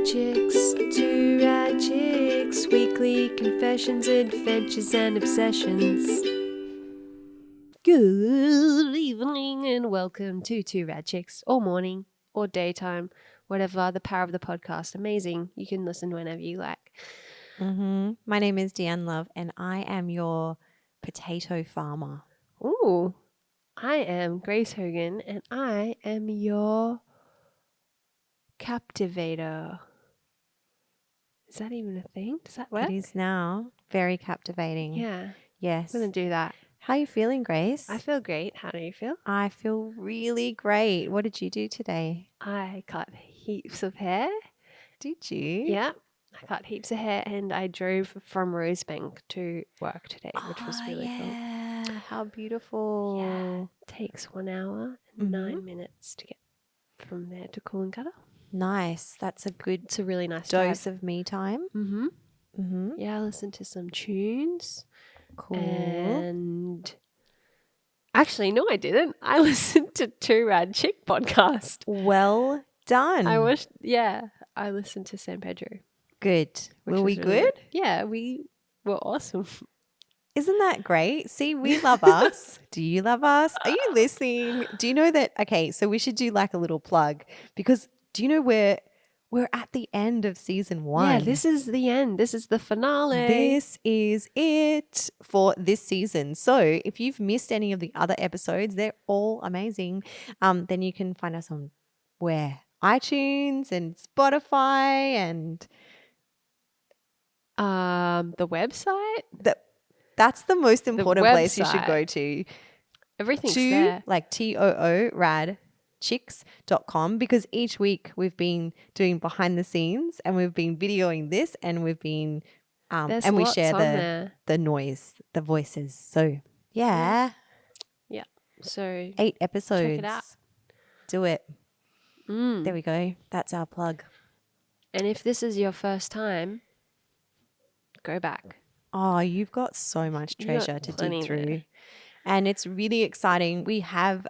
Chicks, Too Rad Chicks, weekly confessions, adventures, and obsessions. Good evening and welcome to Too Rad Chicks, or morning, or daytime, whatever, the power of the podcast. Amazing. You can listen whenever you like. My name is Deanne Love and I am your potato farmer. Ooh, I am Grace Hogan and I am your captivator. Is that even a thing? Does that work? It is now very captivating. Yeah. Yes. I'm going to do that. How are you feeling, Grace? I feel great. How do you feel? I feel really great. What did you do today? I cut heaps of hair. Did you? Yeah. I cut heaps of hair and I drove from Rosebank to work today, which was really cool. Yeah. How beautiful. Yeah. Takes 1 hour and 9 minutes to get from there to Coolangatta. Nice. That's a good It's a really nice dose of me time. Yeah, I listened to some tunes. Cool. And actually, no, I didn't. I listened to Too Rad Chick podcast. Well done. I listened to San Pedro. Good. Were we really good? Yeah, we were awesome. Isn't that great? See, we love us. Do you love us? Are you listening? Do you know that? Okay, so we should do like a little plug because do you know we're at the end of season 1? Yeah, this is the end. This is the finale. This is it for this season. So if you've missed any of the other episodes, they're all amazing. Then you can find us on where? iTunes and Spotify and the website. That's the most important place you should website. go to. Everything's there. Like TOO Rad Chicks.com, because each week we've been doing behind the scenes and we've been videoing this and we've been and we share the noise, the voices. So yeah. So 8 episodes. check it out. Do it. There we go. That's our plug. And if this is your first time, go back. Oh, you've got so much treasure to dig through. There. And it's really exciting. We have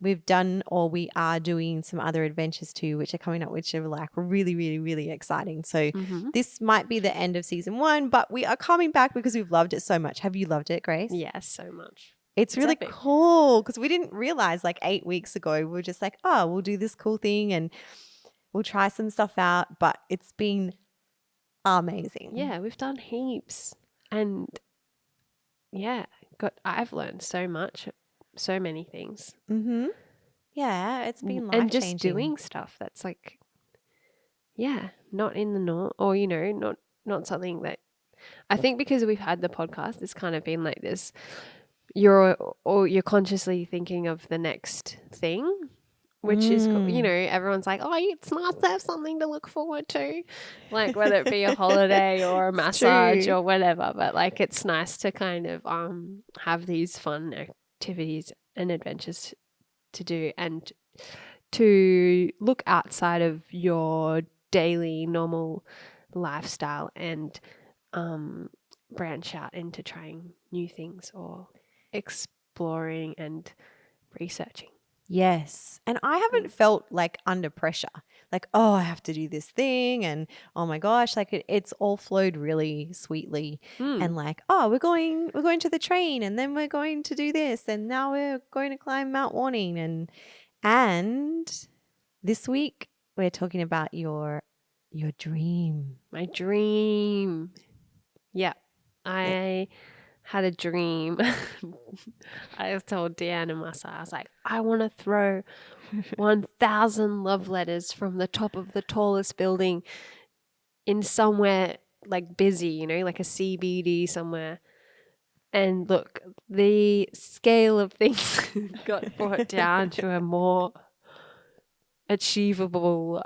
we've done or we are doing some other adventures too, which are coming up, which are like really, really, really exciting. So this might be the end of season 1, but we are coming back because we've loved it so much. Have you loved it, Grace? Yes, so much. It's really epic. cool because we didn't realize like 8 weeks ago, we were just like, oh, we'll do this cool thing and we'll try some stuff out. But it's been amazing. Yeah, we've done heaps. And yeah, I've learned so much, so many things. Yeah, it's been life-changing. And just doing stuff that's like, yeah, not in the norm, or, you know, not something that I think because we've had the podcast, it's kind of been like this. You're consciously thinking of the next thing, which is, you know, everyone's like, oh, it's nice to have something to look forward to, like whether it be a holiday or a massage or whatever. But like, it's nice to kind of have these fun activities and adventures to do and to look outside of your daily normal lifestyle and branch out into trying new things or exploring and researching. Yes. And I haven't felt like under pressure, like, oh, I have to do this thing. And oh my gosh, like it's all flowed really sweetly. And like, oh, we're going to the train and then we're going to do this. And now we're going to climb Mount Warning. And this week we're talking about your dream. My dream. Yeah. I had a dream. I told Deanne and myself, I was like, I want to throw 1,000 love letters from the top of the tallest building in somewhere like busy, you know, like a CBD somewhere. And look, the scale of things got brought down to a more achievable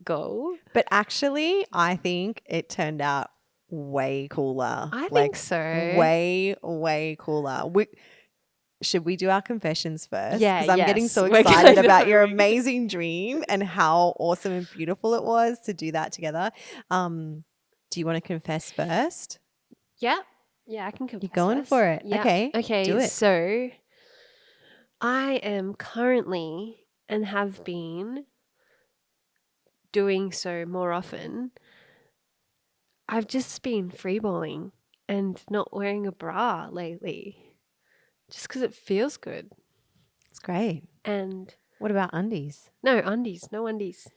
goal. But actually, I think it turned out way cooler. I think so. Way, way cooler. Should we do our confessions first? Yeah, because I'm getting so We're excited gonna- about your amazing dream and how awesome and beautiful it was to do that together. Do you want to confess first? Yeah. Yeah, I can confess. You're going first. for it. Yeah. Okay. Do it. So I am currently and have been doing so more often, I've just been freeballing and not wearing a bra lately just because it feels good. It's great. And What about undies? no undies, no undies.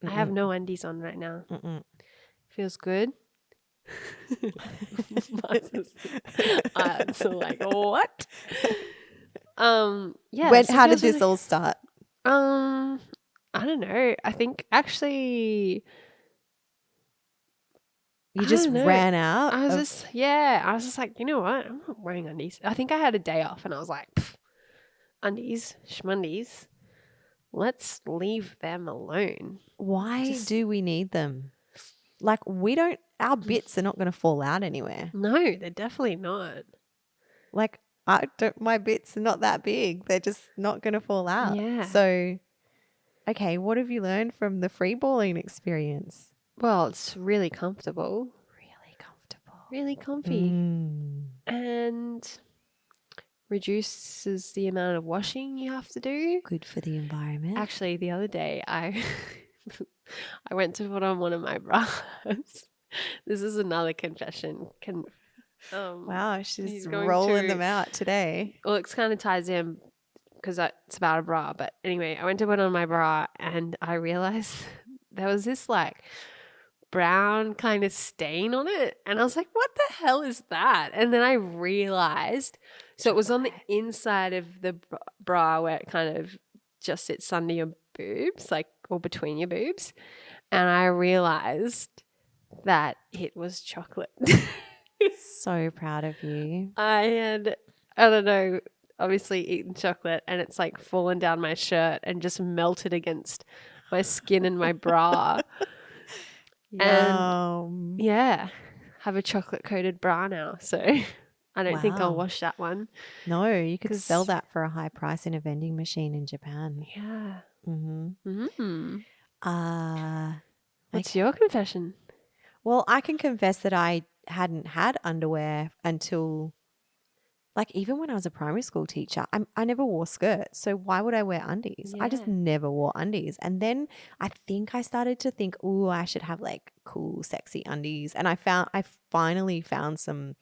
I have Mm-mm. no undies on right now. Mm-mm. Feels good. So like what? Yeah. So it How did feels this really. all start? I don't know. I think actually, You I just don't know. ran out I was of just yeah. I was just like, you know what? I'm not wearing undies. I think I had a day off, and I was like, "Pff, undies, schmundies. Let's leave them alone." why Just do we need them? Like we don't our bits are not going to fall out anywhere. no, they're definitely not. Like I don't my bits are not that big. They're just not going to fall out. Yeah. So, okay, what have you learned from the free balling experience? Well, it's really comfortable, Really comfortable. really comfy, Mm. and reduces the amount of washing you have to do. Good for the environment. Actually, the other day I I went to put on one of my bras. This is another confession. Wow, she's He's going rolling to. them out today. Well, it kind of ties in because it's about a bra. But anyway, I went to put on my bra and I realized there was this like brown kind of stain on it. And I was like, what the hell is that? And then I realized, so it was on the inside of the bra where it kind of just sits under your boobs, like, or between your boobs. And I realized that it was chocolate. So proud of you. I don't know, obviously eaten chocolate and it's like fallen down my shirt and just melted against my skin and my bra. And Yum. yeah, have a chocolate coated bra now. So I don't think I'll Wow. wash that one. No, you could sell 'Cause- that for a high price in a vending machine in Japan. Yeah. Mm-hmm. Mm. Uh, What's okay. your confession? Well, I can confess that I hadn't had underwear until, like, even when I was a primary school teacher. I never wore skirts. So why would I wear undies? I just Yeah. never wore undies. And then I think I started to think, oh, I should have like cool, sexy undies. And I finally found some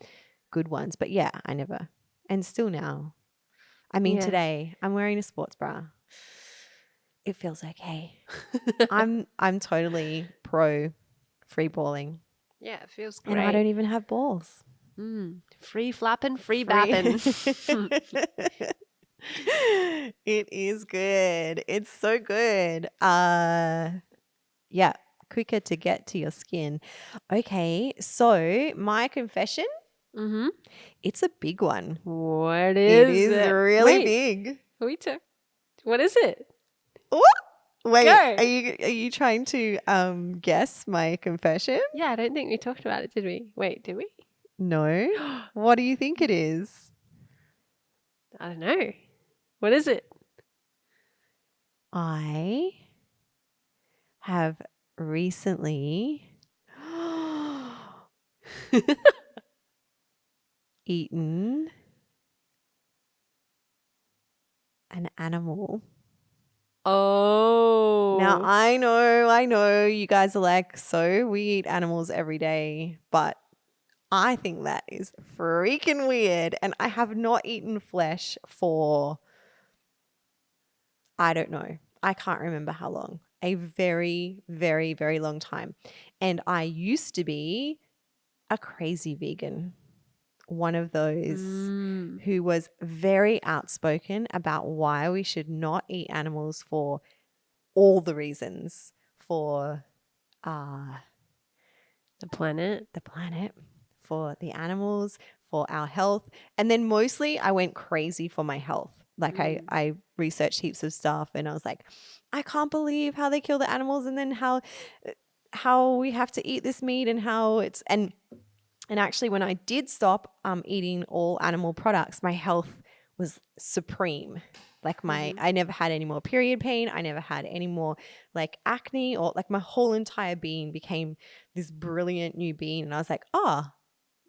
good ones. But yeah, I never. And still now. I mean, Yeah. today I'm wearing a sports bra. It feels okay. I'm totally pro free balling. Yeah, it feels And I great. don't even have balls. Free flapping, free Free- bapping. It is good. It's so good. Yeah, quicker to get to your skin. Okay, so my confession, Mm-hmm. it's a big one. What It is is it? really Wait, big. what is it? What? Wait, Go. are you trying to guess my confession? Yeah, I don't think we talked about it, did we? Wait, did we? No. What do you think it is? I don't know. What is it? I have recently eaten an animal. Oh. Now, I know you guys are like, so we eat animals every day, but I think that is freaking weird. And I have not eaten flesh for, I don't know, I can't remember how long. A very, very, very long time. And I used to be a crazy vegan. One of those who was very outspoken about why we should not eat animals for all the reasons, for the planet. the planet, for the animals, for our health. And then mostly I went crazy for my health. Like I researched heaps of stuff and I was like, I can't believe how they kill the animals and then how we have to eat this meat and how it's and actually when I did stop eating all animal products, my health was supreme. Like I never had any more period pain. I never had any more like acne or like my whole entire being became this brilliant new being. And I was like, oh,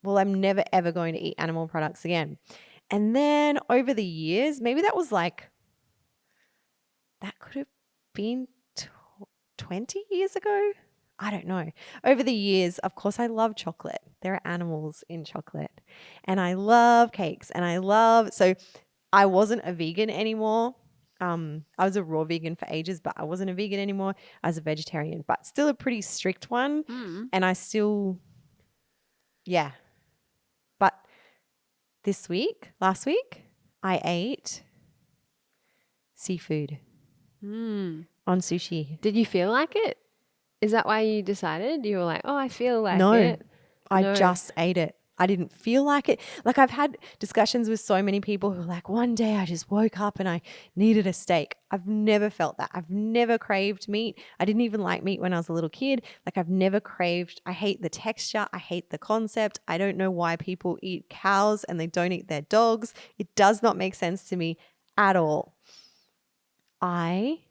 well, I'm never ever going to eat animal products again. And then over the years, maybe that was like, that could have been 20 years ago. I don't know. Over the years, of course, I love chocolate. There are animals in chocolate. And I love cakes. So I wasn't a vegan anymore. I was a raw vegan for ages, but I wasn't a vegan anymore. I was a vegetarian, but still a pretty strict one. And I still, yeah. But last week, I ate seafood on sushi. Did you feel like it? Is that why you decided? You were like, oh, I feel like No, it. I No. just ate it. I didn't feel like it. Like I've had discussions with so many people who are like, one day I just woke up and I needed a steak. I've never felt that. I've never craved meat. I didn't even like meat when I was a little kid. Like I've never craved. I hate the texture. I hate the concept. I don't know why people eat cows and they don't eat their dogs. It does not make sense to me at all. I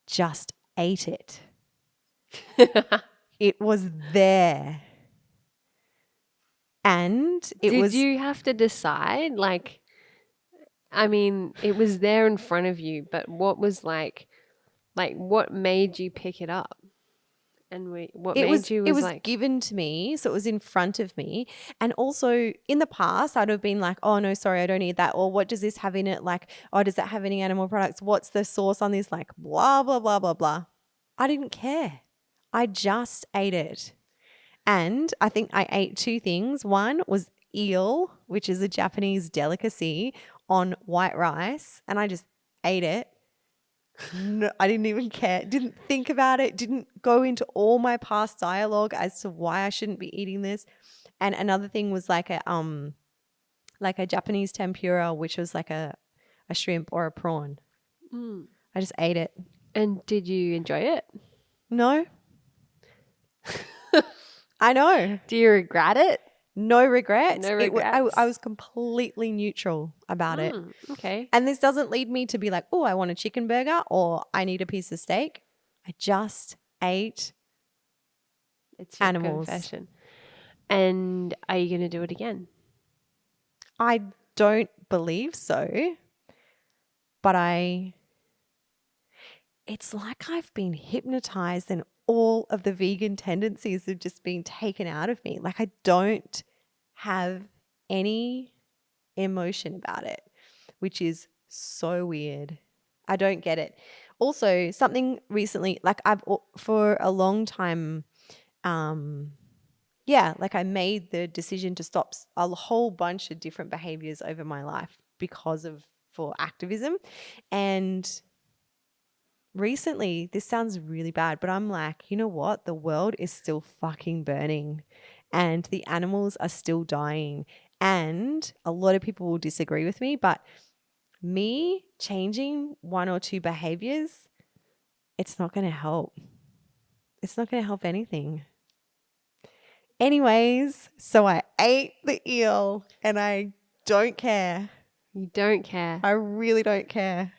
just ate it. It was there. And Did you have to decide? Like, I mean, it was there in front of you, but what was like what made you pick it up? And what made you it was like, given to me, so it was in front of me. And also in the past, I'd have been like, oh no, sorry, I don't eat that. Or what does this have in it? Like, oh, does that have any animal products? What's the sauce on this? Like, blah, blah, blah, blah, blah. I didn't care. I just ate it. And I think I ate two things. One was eel, which is a Japanese delicacy, on white rice. And I just ate it. No, I didn't even care. Didn't think about it. Didn't go into all my past dialogue as to why I shouldn't be eating this. And another thing was like a Japanese tempura, which was like a shrimp or a prawn. I just ate it. and did you enjoy it? No. I know. Do you regret it? No regrets. No regrets? I was completely neutral about it. Okay. And this doesn't lead me to be like, oh, I want a chicken burger or I need a piece of steak. I just ate It's your animals. confession. And are you going to do it again? I don't believe so. But it's like I've been hypnotized and all of the vegan tendencies have just been taken out of me. Like I don't have any emotion about it, which is so weird. I don't get it. Also, something recently, like for a long time, like I made the decision to stop a whole bunch of different behaviors over my life for activism. And recently, this sounds really bad, but I'm like, you know what? The world is still fucking burning and the animals are still dying. And a lot of people will disagree with me, but me changing one or two behaviors, it's not going to help. It's not going to help anything. Anyways, so I ate the eel and I don't care. You don't care. I really don't care.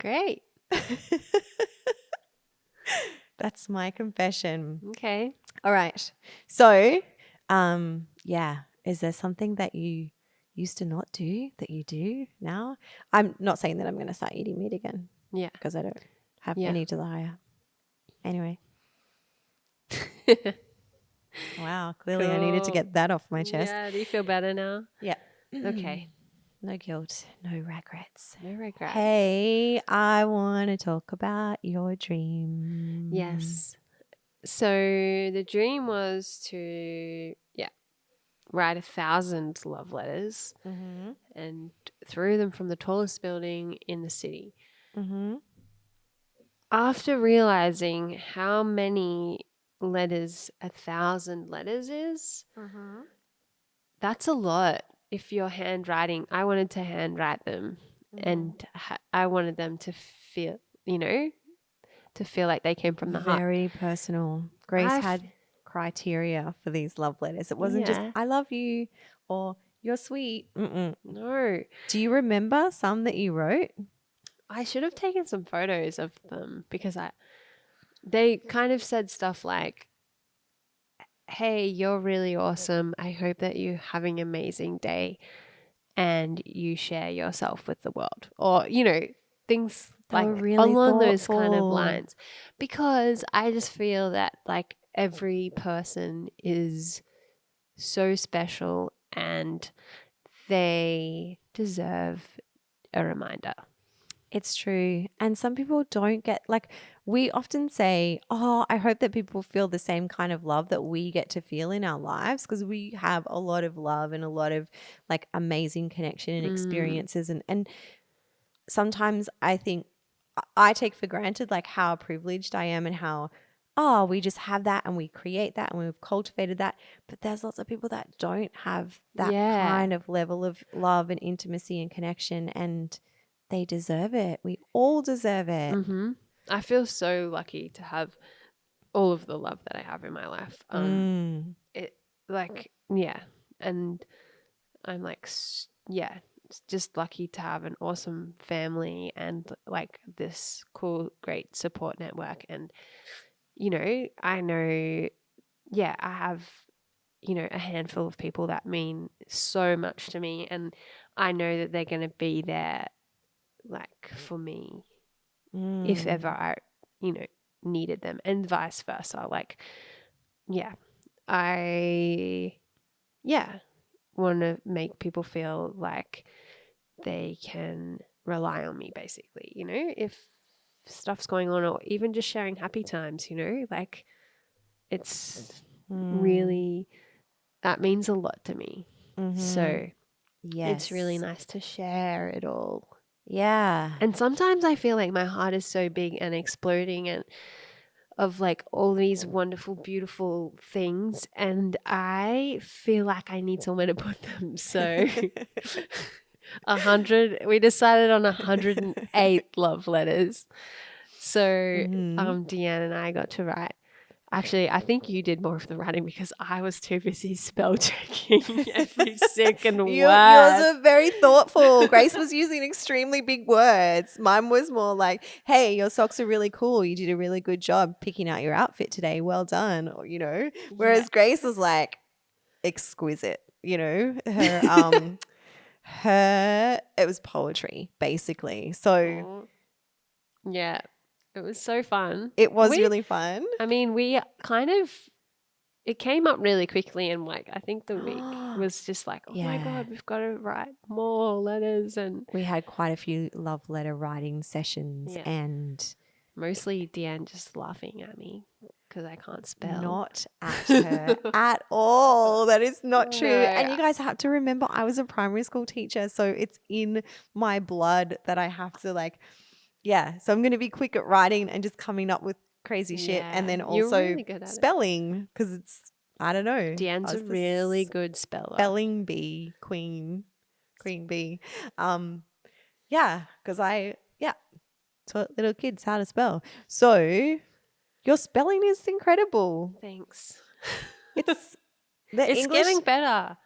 Great. That's my confession. Okay. All right. So, is there something that you used to not do that you do now? I'm not saying that I'm going to start eating meat again. Yeah. Because I don't have any desire. Anyway. Wow. Clearly I needed to get that off my chest. Yeah. Do you feel better now? Yeah. Okay. No guilt, no regrets. No regrets. Hey, I want to talk about your dream. Yes. So the dream was to, write 1,000 love letters and throw them from the tallest building in the city. After realizing how many letters 1,000 letters is, that's a lot. If you're handwriting, I wanted to handwrite them and I wanted them to feel, to feel like they came from the heart. Very personal. Grace had criteria for these love letters. It wasn't just, I love you or you're sweet. No. Do you remember some that you wrote? I should have taken some photos of them because they kind of said stuff like, hey, you're really awesome. I hope that you're having an amazing day and you share yourself with the world. Or, things They were like really along those kind of thoughtful. lines, because I just feel that like every person is so special and they deserve a reminder. It's true. And some people don't get, like, we often say, oh, I hope that people feel the same kind of love that we get to feel in our lives, because we have a lot of love and a lot of like amazing connection and experiences. And sometimes I think I take for granted like how privileged I am and how, oh, we just have that and we create that and we've cultivated that. But there's lots of people that don't have that Yeah. kind of level of love and intimacy and connection, and they deserve it. We all deserve it. Mm-hmm. I feel so lucky to have all of the love that I have in my life. Mm. It like yeah, and I'm like yeah, just lucky to have an awesome family and like this cool, great support network. And I know, yeah, I have a handful of people that mean so much to me, and I know that they're going to be there like for me if ever Mm. I, you know, needed them, and vice versa. Like, yeah, I, yeah, want to make people feel like they can rely on me, basically, if stuff's going on, or even just sharing happy times, like it's Mm. really, that means a lot to me. Mm-hmm. So it's really Yes. nice to share it all. Yeah. And sometimes I feel like my heart is so big and exploding, and of like all these wonderful, beautiful things, and I feel like I need somewhere to put them. So we decided on 108 love letters. So Mm-hmm. Deanne and I got to write. Actually, I think you did more of the writing because I was too busy spell checking every second Yours word. are very thoughtful. Grace was using extremely big words. Mine was more like, hey, your socks are really cool. You did a really good job picking out your outfit today. Well done. Or, Yeah. whereas Grace was like exquisite, it was poetry basically. So Aw. Yeah. It was so fun. it was really fun. We kind of, it came up really quickly, and like, I think the week was just like, oh my Yeah. God, we've got to write more letters. And We had quite a few love letter writing sessions, yeah, and mostly Deanne just laughing at me because I can't spell. not at her at all. That is not true. No. And you guys have to remember, I was a primary school teacher, so it's in my blood that I have to so I'm going to be quick at writing and just coming up with crazy shit, and Yeah, then you're also really good at it. spelling, because it's, I don't know. Deanne's I a was the really good speller. spelling bee, queen bee. Yeah, because taught little kids how to spell. So your spelling is incredible. Thanks. It's the It's English. getting better.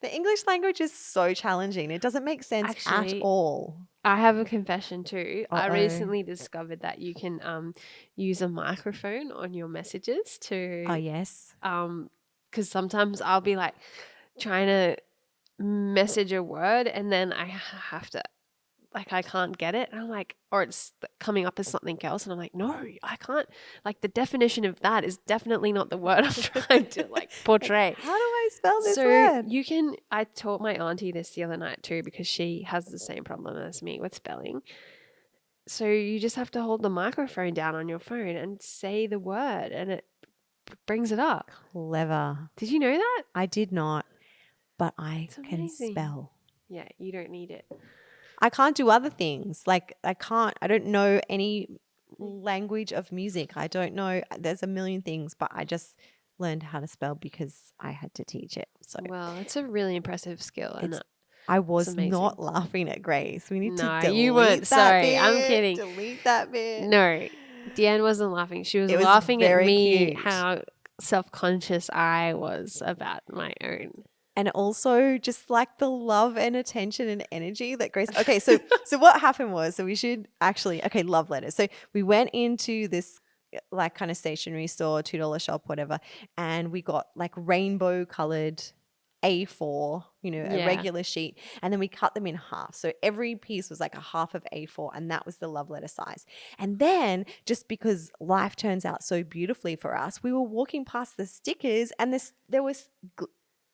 The English language is so challenging. It doesn't make sense at Actually, all. I have a confession too. I Uh-oh. recently discovered that you can use a microphone on your messages Oh, to yes. because sometimes I'll be like trying to message a word, and then I have to, like, I can't get it, and I'm like, or it's coming up as something else, and I'm like, no, I can't, like, the definition of that is definitely not the word I'm trying to like portray. How do I spell this So word? I taught my auntie this the other night too, because she has the same problem as me with spelling. So you just have to hold the microphone down on your phone and say the word, and it brings it up. Clever. Did you know that? I did not, but I It's can amazing. spell. Yeah, you don't need it. I can't do other things. Like I don't know any language of music. I don't know. There's a million things, but I just learned how to spell because I had to teach it. So Well, it's a really impressive skill, and it's, I it's was amazing. not laughing at Grace. We need to No, you weren't. delete that Sorry, I'm bit. kidding. Delete that bit. No, Deanne wasn't laughing. She was It was laughing at very me, cute. how self-conscious I was about my own. And also just like the love and attention and energy that Grace. Okay, so what happened was, so we should actually, okay, love letters. So we went into this like kind of stationery store, $2 shop, whatever, and we got like rainbow colored A4, you know, a Yeah. regular sheet, and then we cut them in half. So every piece was like a half of A4, and that was the love letter size. And then just because life turns out so beautifully for us, we were walking past the stickers, and there was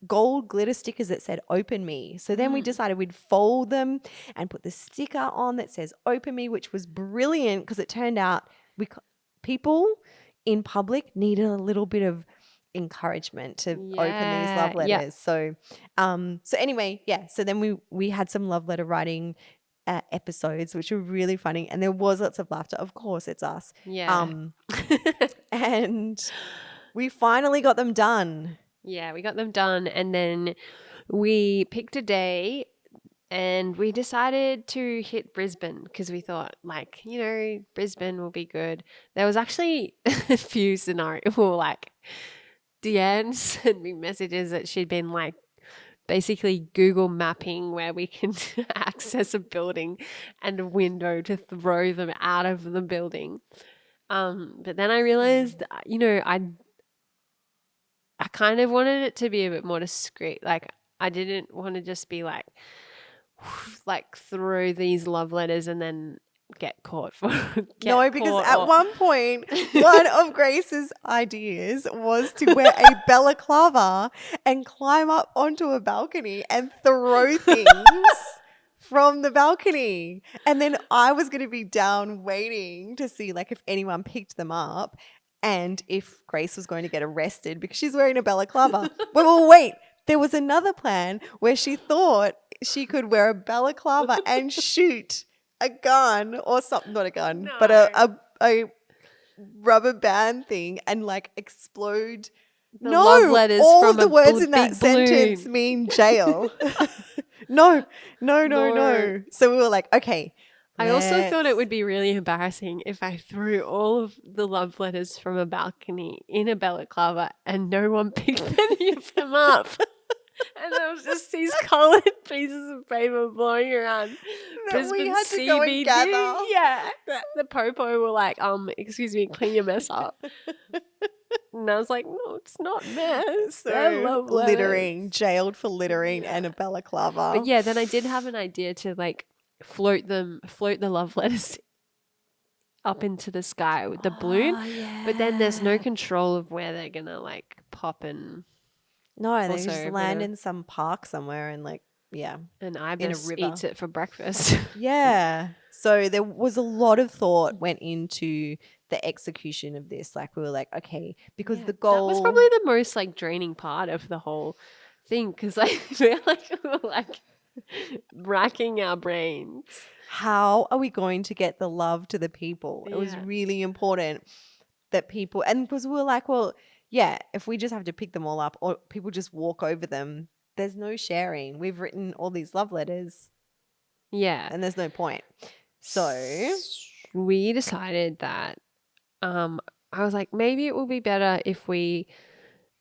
gold glitter stickers that said "Open Me." So then we decided we'd fold them and put the sticker on that says "Open Me," which was brilliant because it turned out people in public needed a little bit of encouragement to open these love Yeah. letters. So anyway, yeah. So then we had some love letter writing episodes, which were really funny, and there was lots of laughter. Of course, it's us. Yeah. And we finally got them done. Yeah, we got them done, and then we picked a day and we decided to hit Brisbane because we thought, like, you know, Brisbane will be good. There was actually a few scenarios, like, Deanne sent me messages that she'd been like basically Google mapping where we can access a building and a window to throw them out of the building. But then I realized, you know, I kind of wanted it to be a bit more discreet. Like, I didn't want to just be like throw these love letters and then get caught for No, because at one point, one of Grace's ideas was to wear a balaclava and climb up onto a balcony and throw things from the balcony. And then I was going to be down waiting to see like if anyone picked them up and if Grace was going to get arrested because she's wearing a balaclava. Well, wait, there was another plan where she thought she could wear a balaclava and shoot a gun or something, not a gun, but a rubber band thing and like explode. The love letters all from of the a words in that big sentence balloon. mean jail. No. So we were like, okay. I also thought it would be really embarrassing if I threw all of the love letters from a balcony in a balaclava and no one picked any of them up. And there was just these coloured pieces of paper blowing around. That we had to go and gather. Yeah. The popo were like, excuse me, clean your mess up. And I was like, no, it's not mess. They're love letters. Littering, jailed for littering and a balaclava. But yeah, then I did have an idea to like float the love letters up into the sky with the balloon. Yeah. But then there's no control of where they're gonna like pop and no, they also just land in some park somewhere and like and in a Ibis river. eats it for breakfast. Yeah. So there was a lot of thought went into the execution of this. Like we were like, okay, because the goal that was probably the most like draining part of the whole thing because like we were like racking our brains. How are we going to get the love to the people? It was really important that people, and because we were like, well, yeah, if we just have to pick them all up or people just walk over them, there's no sharing. We've written all these love letters. Yeah. And there's no point. So we decided that I was like, maybe it will be better if we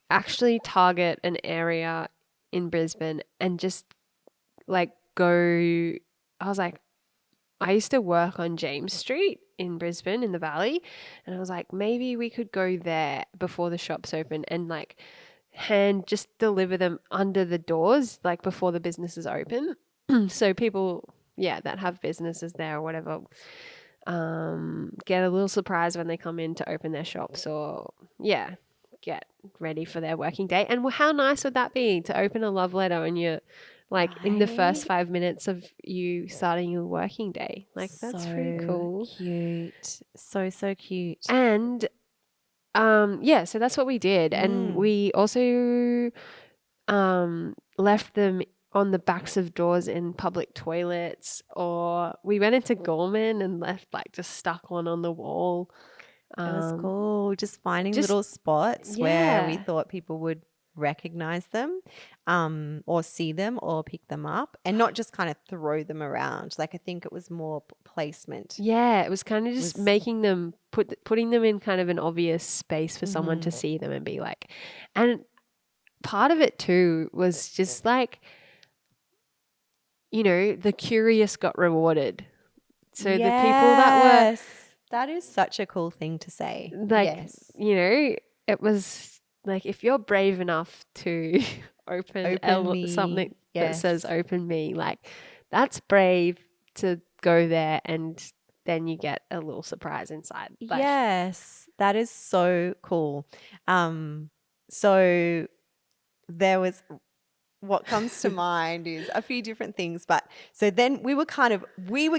actually target an area in Brisbane and just like go. I was like, I used to work on James Street in Brisbane in the Valley, and I was like, maybe we could go there before the shops open and like just deliver them under the doors like before the businesses open. So people that have businesses there or whatever get a little surprise when they come in to open their shops or get ready for their working day. And how nice would that be to open a love letter and you're like in the first 5 minutes of you starting your working day? Like that's pretty cool. Cute. So cute. And so that's what we did. And we also left them on the backs of doors in public toilets, or we went into Gorman and left like just stuck one on the wall. It was cool. Just finding little spots where we thought people would recognize them or see them or pick them up and not just kind of throw them around. Like I think it was more placement. Yeah, it was kind of just making them putting them in kind of an obvious space for someone to see them and be like, and part of it too was just like, you know, the curious got rewarded. So the people that were... That is such a cool thing to say. Like, you know, it was like if you're brave enough to open Open something me. that says Yes. open me. Like, that's brave to go there and then you get a little surprise inside. Like, Yes, that is so cool. So there was what comes to mind is a few different things, but so then we were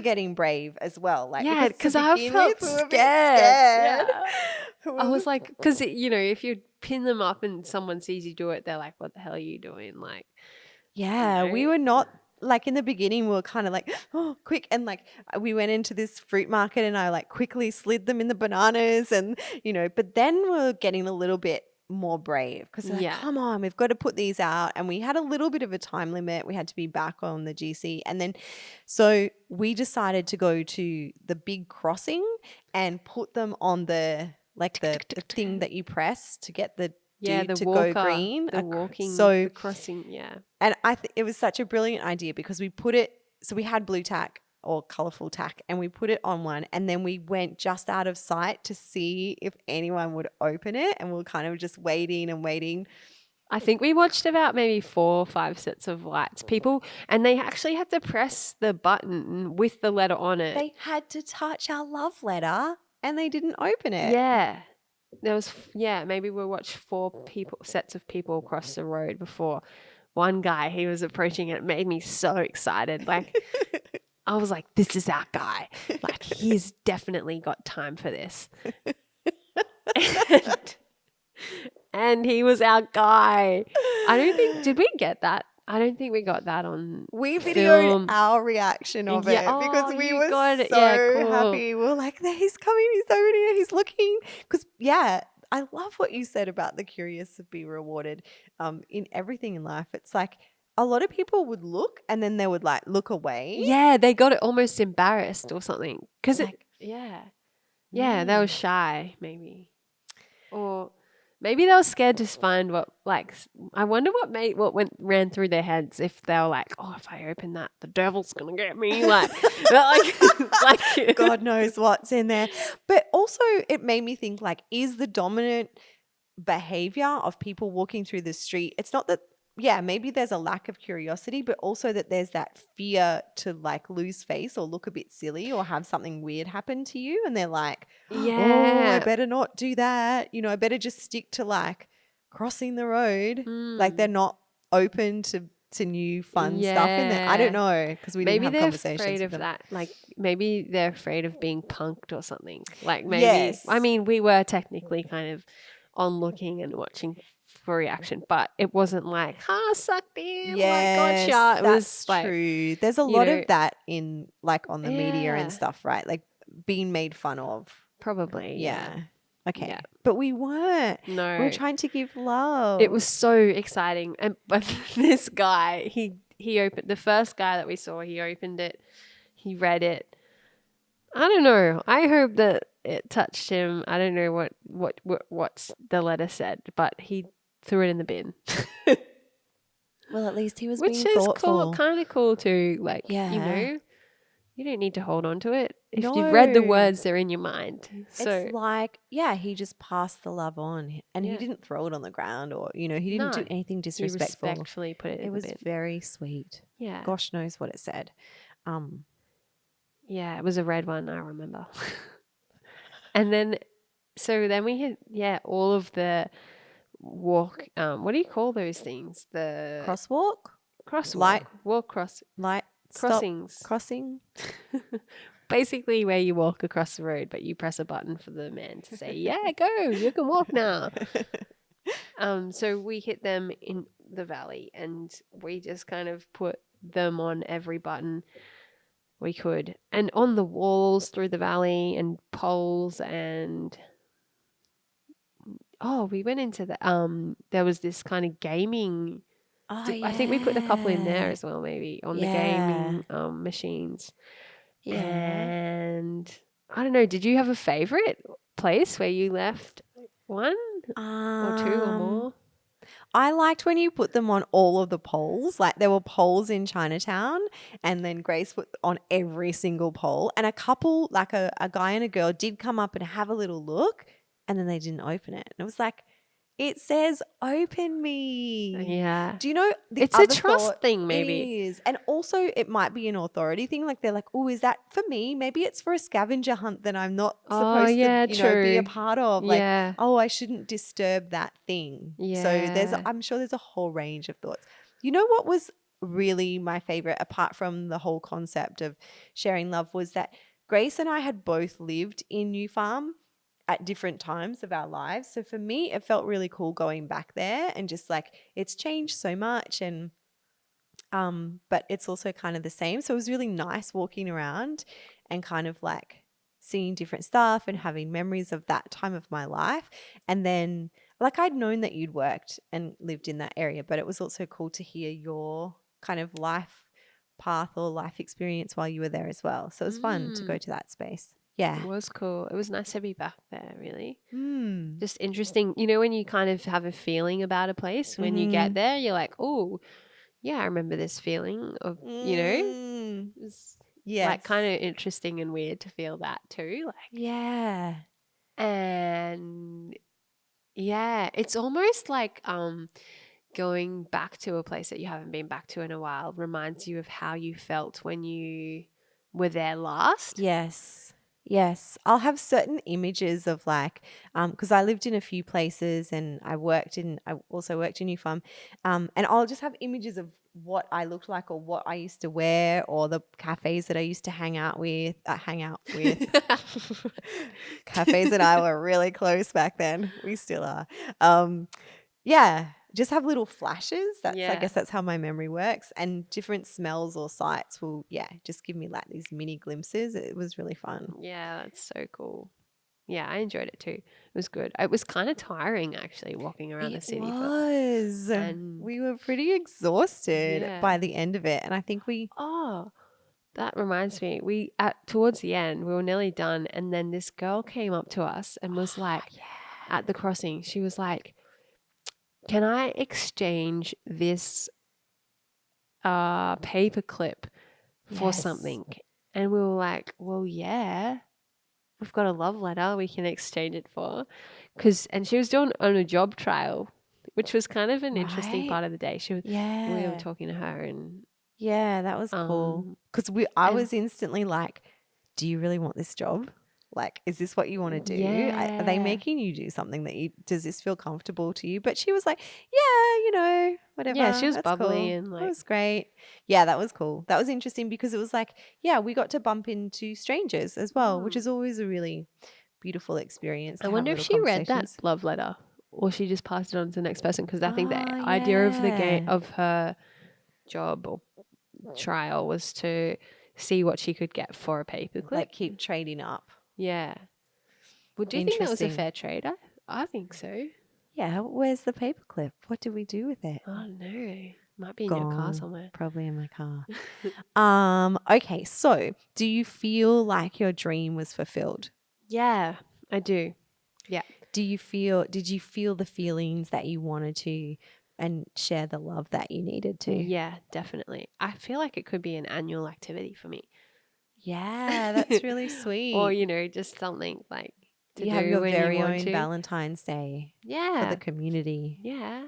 getting brave as well, like yeah, because to because I begin with felt we were a bit scared. scared. Yeah. I We was were- like, because, if you pin them up and someone sees you do it, they're like, what the hell are you doing? Like, yeah, we were not like in the beginning we were kind of like, oh, quick, and like we went into this fruit market and I like quickly slid them in the bananas and but then we were getting a little bit more brave because they're like, Yeah. come on, we've got to put these out. And we had a little bit of a time limit. We had to be back on the GC. And then so we decided to go to the big crossing and put them on the thing that you press to get the Yeah, dude the to go walker, green. the walking, So the crossing, yeah. and it was such a brilliant idea because we put it, so we had blue tack or colorful tack and we put it on one and then we went just out of sight to see if anyone would open it and we were kind of just waiting and waiting. I think we watched about maybe 4 or 5 sets of lights, people, and they actually had to press the button with the letter on it. They had to touch our love letter and they didn't open it. Yeah. There was, maybe we watched 4 sets of people across the road before one guy, he was approaching and it made me so excited. Like, I was like, this is our guy. Like, he's definitely got time for this. And he was our guy. I don't think, did we get that? I don't think we got that on We videoed film. our reaction of it because we were so cool. happy. We were like, he's coming, he's over here, he's looking. Because, I love what you said about the curious to be rewarded in everything in life. It's like a lot of people would look and then they would like look away. Yeah, they got it almost embarrassed or something. Because they were Mm. shy maybe. Or maybe they were scared to find I wonder what ran through their heads if they were like, oh, if I open that, the devil's going to get me. Like, God knows what's in there. But also it made me think like, is the dominant behavior of people walking through the street, it's not that, maybe there's a lack of curiosity, but also that there's that fear to like lose face or look a bit silly or have something weird happen to you. And they're like, oh, I better not do that. I better just stick to like crossing the road. Like they're not open to new fun stuff in there. I don't know because we didn't have conversations. Maybe they're afraid of that. Like maybe they're afraid of being punked or something. Like maybe, Yes. I mean, we were technically kind of on looking and watching for reaction, but it wasn't like, sucked in, Yes, gotcha. It was that's like, true. There's a lot of that in like on the media and Yeah. stuff, right? Like being made fun of. probably, yeah. Okay. Yeah. But we weren't. No. We were trying to give love. It was so exciting. But this guy, he opened, the first guy that we saw, he opened it, he read it. I don't know. I hope that it touched him. I don't know what's the letter said, but he threw it in the bin. Well, at least he was Which being is thoughtful. cool, kind of cool too. Like, Yeah. you don't need to hold on to it. If you've read the No. words, they're in your mind. So It's like, he just passed the love on and he didn't throw it on the ground or, he didn't do No. anything he disrespectful. respectfully put it in It the was bin. very sweet. Yeah. Gosh knows what it said. Yeah, it was a red one, I remember. And then, so then we had, all of the walk, what do you call those things? The Crosswalk? crosswalk, Light crossings. stop crossing. Basically where you walk across the road, but you press a button for the man to say, yeah, go, you can walk now. So we hit them in the valley and we just kind of put them on every button we could, and on the walls through the valley and poles, and we went into the there was this kind of gaming. I think we put a couple in there as well, maybe on the gaming machines. Yeah. And I don't know, did you have a favorite place where you left one or two or more? I liked when you put them on all of the poles. Like there were poles in Chinatown and then Grace put on every single pole. And a couple, like a guy and a girl did come up and have a little look and then they didn't open it. And it was like, It says open me. Yeah. Do you know the It's a other trust thought? thing, It maybe. is. And also it might be an authority thing. Like they're like, oh, is that for me? Maybe it's for a scavenger hunt that I'm not Oh, supposed to, yeah, be a true. part of. Like, Yeah. oh, I shouldn't disturb that thing. So Yeah. I'm sure there's a whole range of thoughts. You know what was really my favorite, apart from the whole concept of sharing love, was that Grace and I had both lived in New Farm at different times of our lives. So for me, it felt really cool going back there and just like it's changed so much, and but it's also kind of the same. So it was really nice walking around and kind of like seeing different stuff and having memories of that time of my life. And then like I'd known that you'd worked and lived in that area, but it was also cool to hear your kind of life path or life experience while you were there as well. So it was fun to go Mm. to that space. It Yeah. was cool. It was nice to be back there, really. Mm. Just interesting. You know, when you kind of have a feeling about a place, when you get Mm-hmm. there, you're like, oh, yeah, I remember this feeling of, Mm. it's like kind Yes. of interesting and weird to feel that too. Like, Yeah. and yeah, it's almost like going back to a place that you haven't been back to in a while reminds you of how you felt when you were there last. Yes. Yes. I'll have certain images of like, because I lived in a few places and I also worked in New Farm. And I'll just have images of what I looked like or what I used to wear or the cafes that I used to hang out with. Cafes and I were really close back then. We still are. Yeah, just have little flashes. I Yeah. guess that's how my memory works. And different smells or sights will, yeah, just give me like these mini glimpses. It was really fun. Yeah, that's so cool. Yeah, I enjoyed it too. It was good. It was kind of tiring actually walking around the It city for was. and We were pretty exhausted yeah. by the end of it. And I think we, Oh, that reminds me. We at towards the end, we were nearly done and then this girl came up to us and was like yeah. at the crossing, she was like, "Can I exchange this paper clip for Yes. something?" And we were like, "Well, yeah. We've got a love letter we can exchange it for." And she was doing on a job trial, which was kind of an interesting Right? part of the day. We were Yeah. talking to her and Yeah, that was cool. um Because I and was instantly like, do you really want this job? Like, is this what you want to do? Are they yeah. making you do something does this feel comfortable to you? But she was like, yeah, Yeah, she whatever. was That's bubbly cool. and That like was great. Yeah, that was cool. That was interesting because it was like, yeah, we got to bump into strangers as well, which is always a really beautiful experience I to have wonder if little she read that conversations. love letter or she just passed it on to the next person because I think the Oh, idea of the game yeah. of her job or trial was to see what she could get for a paperclip. Like, keep trading up. Yeah. Well, do you think that was a Interesting. fair trade? I think so. Yeah, where's the paperclip? What do we do with it? I don't know. Might be in your car Gone. somewhere. Probably in my car. Okay, so do you feel like your dream was fulfilled? Yeah, I do. Yeah. Did you feel the feelings that you wanted to and share the love that you needed to? Yeah, definitely. I feel like it could be an annual activity for me. Yeah, that's really Or, sweet. just something like to You have do your when you very want own to. Valentine's Day for the Yeah. community. Yeah.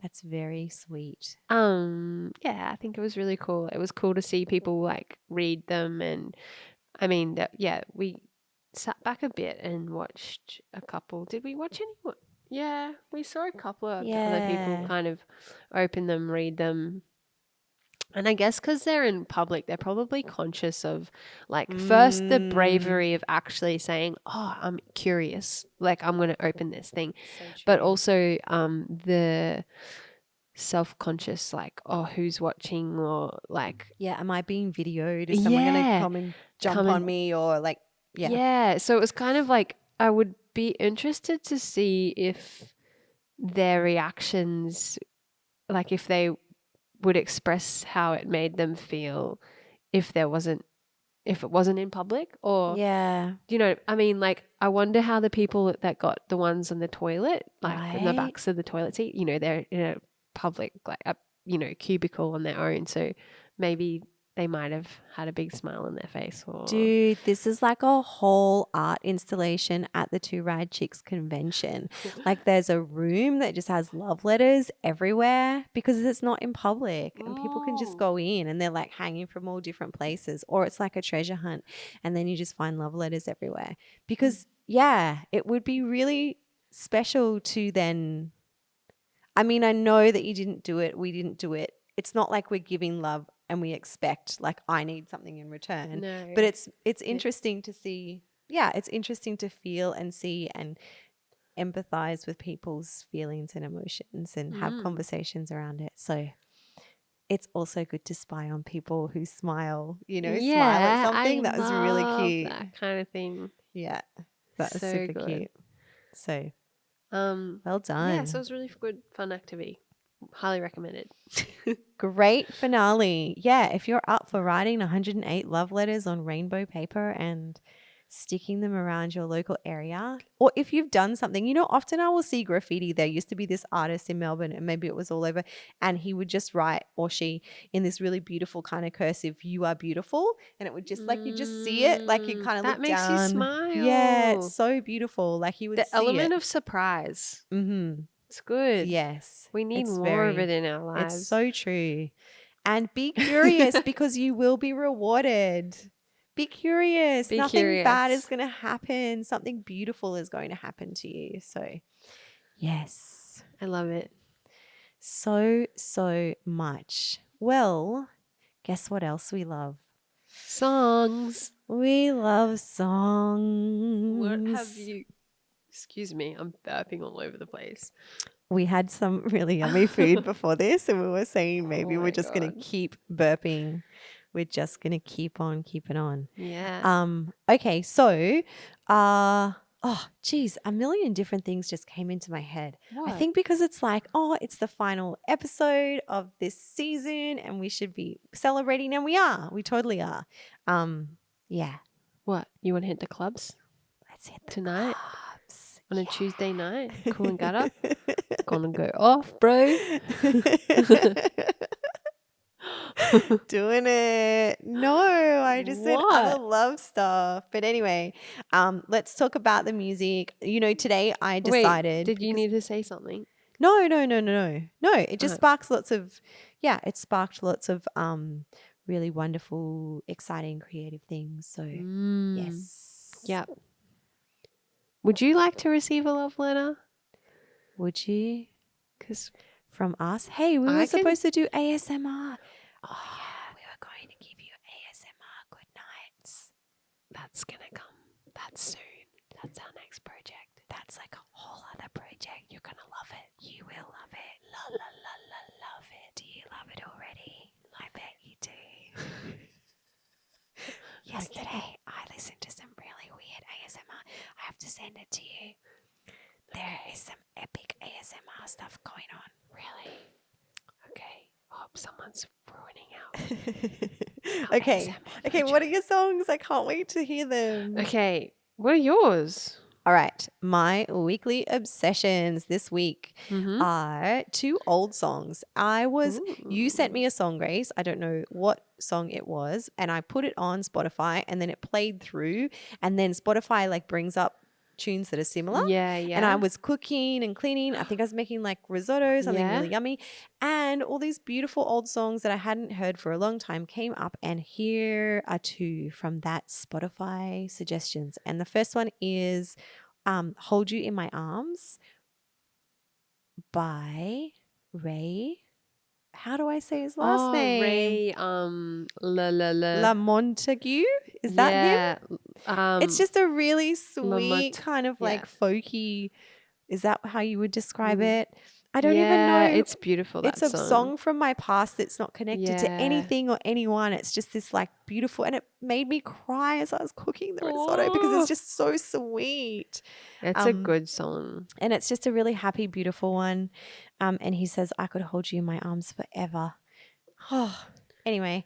That's very sweet. Yeah, I think it was really cool. It was cool to see people like read them and I mean yeah, we sat back a bit and watched a couple. Did we watch any more? Yeah, we saw a couple of other people Yeah. kind of open them, read them. And I guess because they're in public, they're probably conscious of like first the Mm, bravery of actually saying, "Oh, I'm curious, like I'm going to open this thing," so but true. also the self-conscious, like, "Oh, who's watching?" or like, Yeah, am I being videoed? Is someone going to "Yeah, come and come jump on and me or like, yeah. yeah." So it was kind of like I would be interested to see if their reactions, like if they would express how it made them feel if it wasn't in public or Yeah, I mean like I wonder how the people that got the ones on the toilet like in the right? backs of the toilet seat they're in a public like a cubicle on their own so maybe they might have had a big smile on their face. Or Dude, this is like a whole art installation at the Two Rad Chicks convention. Like there's a room that just has love letters everywhere because it's not in public and people can just go in and they're like hanging from all different places, or it's like a treasure hunt and then you just find love letters everywhere. Because yeah, it would be really special to then, I mean, I know that you didn't do it, we didn't do it. It's not like we're giving love and we expect like I need something in return. No. But it's interesting to see. Yeah, it's interesting to feel and see and empathize with people's feelings and emotions and have conversations around it. So it's also good to spy on people who smile, smile at Yeah, I something. That was really love cute. that kind of thing. Yeah. That was So super good. cute. So well Yeah, done. so it was a really good, fun activity. Highly recommended. Great finale. Yeah, if you're up for writing 108 love letters on rainbow paper and sticking them around your local area, or if you've done something, often I will see graffiti. There used to be this artist in Melbourne, and maybe it was all over, and he would just write, or she, in this really beautiful kind of cursive, "You are beautiful," and it would just like you just see it, like you kind of That look makes you down. smile. Yeah, it's so beautiful. Like you would The see element it. of surprise. Mm-hmm. It's good. Yes, We need it's more of it in our lives. It's so true. And be curious because you will be rewarded. Be curious. Be Nothing bad is curious. going to happen. Something beautiful is going to happen to you. So, yes. I love it. So, so much. Well, guess what else we love? Songs. We love songs. What have you? Excuse me, I'm burping all over the place. We had some really yummy food before this, and we were saying maybe Oh we're my just going to God. keep burping. We're just going to keep on keeping on. Yeah. Okay, so geez, a million different things just came into my head. What? I think because it's like, it's the final episode of this season and we should be celebrating, and we are. We totally are. Yeah. What? You want to hit the clubs Let's hit the tonight clubs. on a Tuesday night? Cool and gutter. Gonna go off, bro. Doing it. No, I just said other What? love stuff. But anyway, let's talk about the music. Today I Wait, decided. did you need to say something? No. No, it just Oh. sparks lots of, it sparked lots of really wonderful, exciting, creative things. So, yes. Yep. Would you like to receive a love letter? Would you? Because From us? Hey, we I were can- supposed to do ASMR. Oh, yeah, we were going to give you ASMR good nights. that's going to come. That's soon. That's our next project. That's like a whole other project. You're going to love it. You will love it. Love it. Do you love it already? I bet you do. Yesterday, I listened to some really weird ASMR. I have to send it to you. There is some epic ASMR stuff going on. Really? Okay. I hope someone's ruining out. Okay. ASMR Okay, what are your songs? I can't wait to hear them. Okay. What are yours? All right. My weekly obsessions this week are 2 old songs. You sent me a song, Grace. I don't know what song it was. And I put it on Spotify and then it played through. And then Spotify like brings up tunes that are similar. Yeah. And I was cooking and cleaning. I think I was making like risotto, something really yummy. And all these beautiful old songs that I hadn't heard for a long time came up. And here are 2 from that Spotify suggestions. And the first one is Hold You in My Arms by Ray. How do I say his last name? Ray, La Montague. Is that him? It's just a really sweet kind of like folky. Is that how you would describe it? I don't even know. It's beautiful. It's a song from my past that's not connected to anything or anyone. It's just this like beautiful, and it made me cry as I was cooking the risotto because it's just so sweet. It's a good song. And it's just a really happy, beautiful one. And he says, I could hold you in my arms forever. Oh, anyway,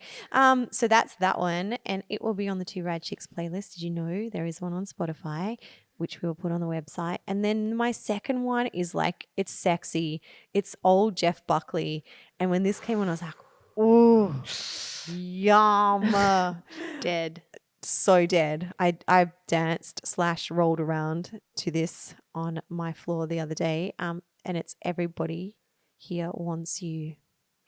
so that's that one. And it will be on the Two Rad Chicks playlist. Did you know there is one on Spotify, which we will put on the website? And then my second one is like, it's sexy. It's old Jeff Buckley. And when this came on, I was like, ooh. Yum. Dead. So dead. I danced / rolled around to this on my floor the other day. And it's Everybody Here Wants You.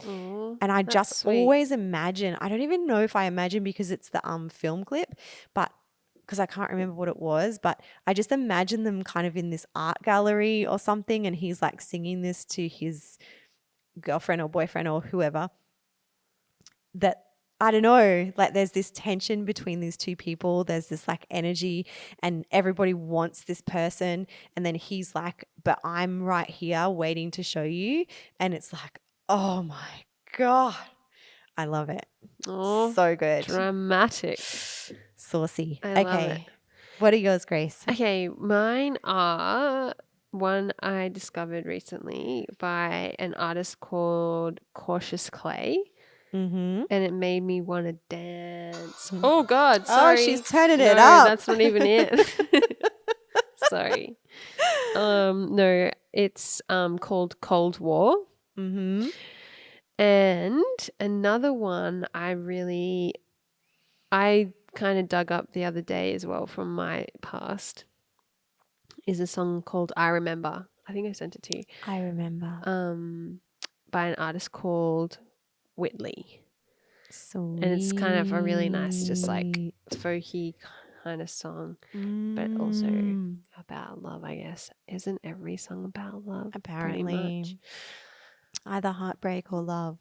Oh, And I that's just sweet. always imagine, I don't even know if I imagine because it's the film clip, but because I can't remember what it was, but I just imagine them kind of in this art gallery or something, and he's like singing this to his girlfriend or boyfriend or whoever. That I don't know, like there's this tension between these two people. There's this like energy, and everybody wants this person. And then he's like, but I'm right here waiting to show you. And it's like, oh my God. I love it. Oh, So good. dramatic. Saucy. I love it. Okay. What are yours, Grace? Okay, mine are one I discovered recently by an artist called Cautious Clay. Mm-hmm. And it made me want to dance. Oh God, Oh, sorry. she's turning it No, up. that's not even it. Sorry. No, it's called Cold War. Mm-hmm. And another one I kind of dug up the other day as well from my past is a song called I Remember. I think I sent it to you. I remember. By an artist called Whitley. Sweet. And it's kind of a really nice, just like folky kind of song, but also about love, I guess. Isn't every song about love? Apparently. Pretty much. Either heartbreak or love.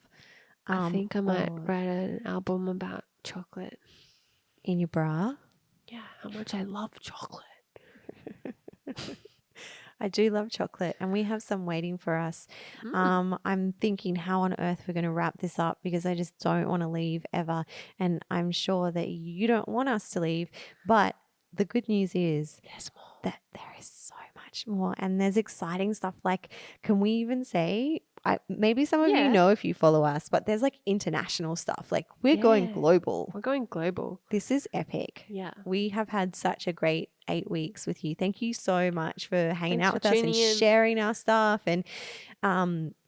I think I might or write an album about chocolate. in your bra. Yeah, how much I love chocolate. I do love chocolate, and we have some waiting for us. I'm thinking how on earth we're going to wrap this up because I just don't want to leave ever. And I'm sure that you don't want us to leave. But the good news is There's more. that there is so much more, and there's exciting stuff. Like, can we even say, maybe some of you know if you follow us, but there's like international stuff. Like, we're going global. We're going global. This is epic. Yeah. We have had such a great 8 weeks with you. Thank you so much for hanging out with us and in. sharing our stuff. And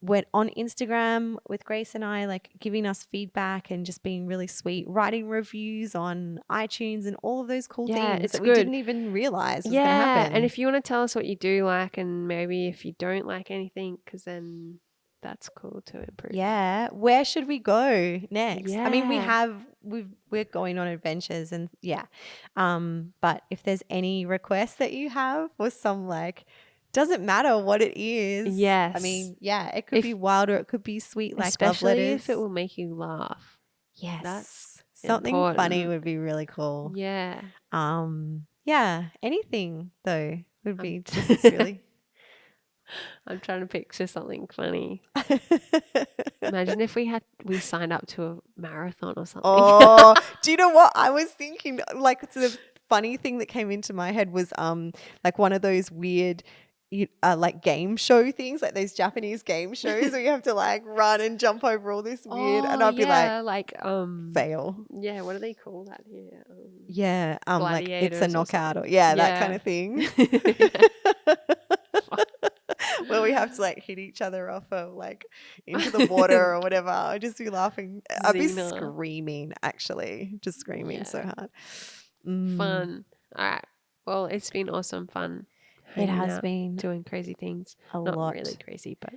we're on Instagram with Grace and I, like giving us feedback and just being really sweet, writing reviews on iTunes and all of those cool things that we didn't even realize was going to happen. And if you want to tell us what you do like and maybe if you don't like anything, because then that's cool to improve. Yeah. Where should we go next? Yeah. I mean, we're going on adventures and but if there's any requests that you have or some like, doesn't matter what it is. Yes. I mean, it could be wild or it could be sweet, like love especially letters. if it will make you laugh. Yes. That's something important. funny would be really cool. Yeah. Anything though would be just really. I'm trying to picture something funny. Imagine if we signed up to a marathon or something. Oh, do you know what I was thinking? Like, the funny thing that came into my head was like one of those weird like game show things, like those Japanese game shows where you have to like run and jump over all this weird, and I'd be like fail. Yeah, what do they call that here? Like it's a knockout or that kind of thing. Where we have to like hit each other off of like into the water or whatever. I'd just be laughing. I'd be screaming, actually. Just screaming so hard. Fun. All right. Well, it's been awesome fun. It has been. Doing crazy things. Not Not really crazy, but.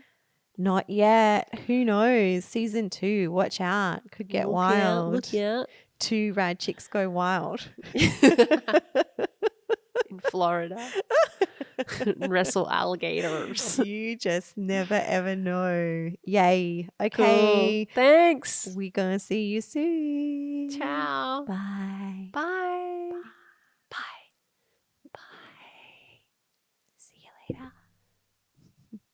Not yet. Who knows? Season 2. Watch out. Could get wild. Look out. 2 Rad Chicks go wild. In Florida. Wrestle alligators. You just never ever know. Yay. Okay. Cool. Thanks. We're going to see you soon. Ciao. Bye. Bye.